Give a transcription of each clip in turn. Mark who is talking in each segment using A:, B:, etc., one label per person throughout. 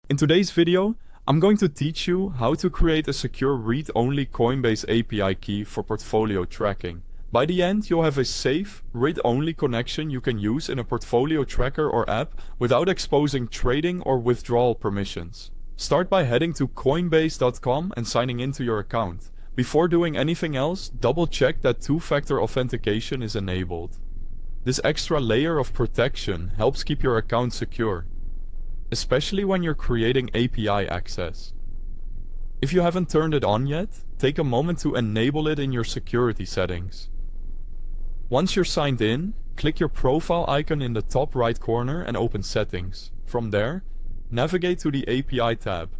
A: In today's video, I'm going to teach you how to create a secure read-only Coinbase API key for portfolio tracking. By the end, you'll have a safe, read-only connection you can use in a portfolio tracker or app without exposing trading or withdrawal permissions. Start by heading to coinbase.com and signing into your account. Before doing anything else, double-check that two-factor authentication is enabled. This extra layer of protection helps keep your account secure, especially when you're creating API access. If you haven't turned it on yet, take a moment to enable it in your security settings. Once you're signed in, click your profile icon in the top right corner and open Settings. From there, navigate to the API tab.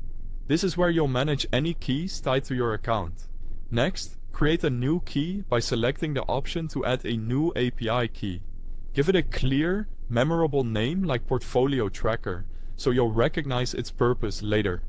A: This is where you'll manage any keys tied to your account. Next, create a new key by selecting the option to add a new API key. Give it a clear, memorable name like Portfolio Tracker, so you'll recognize its purpose later.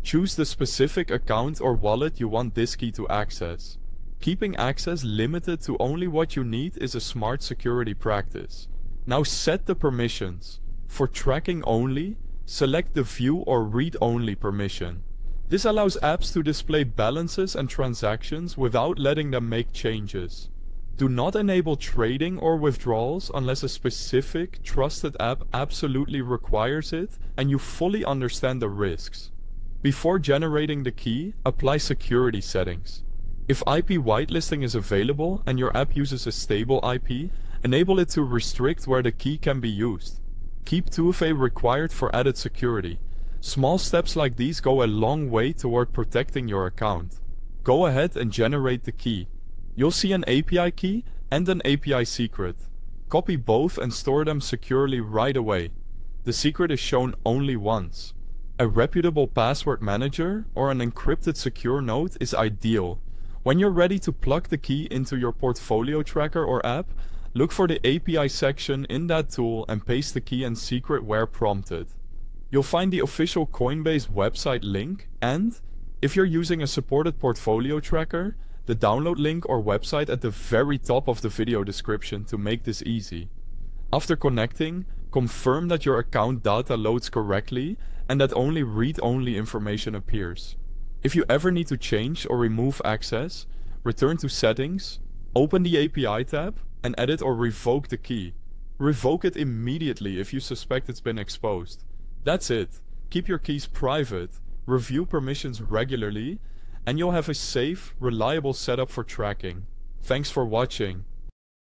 A: Choose the specific account or wallet you want this key to access. Keeping access limited to only what you need is a smart security practice. Now set the permissions. For tracking only, select the View or Read Only permission. This allows apps to display balances and transactions without letting them make changes. Do not enable trading or withdrawals unless a specific, trusted app absolutely requires it and you fully understand the risks. Before generating the key, apply security settings. If IP whitelisting is available and your app uses a stable IP, enable it to restrict where the key can be used. Keep 2FA required for added security. Small steps like these go a long way toward protecting your account. Go ahead and generate the key. You'll see an API key and an API secret. Copy both and store them securely right away. The secret is shown only once. A reputable password manager or an encrypted secure node is ideal. When you're ready to plug the key into your portfolio tracker or app, look for the API section in that tool and paste the key and secret where prompted. You'll find the official Coinbase website link and, if you're using a supported portfolio tracker, the download link or website at the very top of the video description to make this easy. After connecting, confirm that your account data loads correctly and that only read-only information appears. If you ever need to change or remove access, return to Settings, open the API tab, and edit or revoke the key. Revoke it immediately if you suspect it's been exposed. That's it. Keep your keys private, review permissions regularly, and you'll have a safe, reliable setup for tracking. Thanks for watching.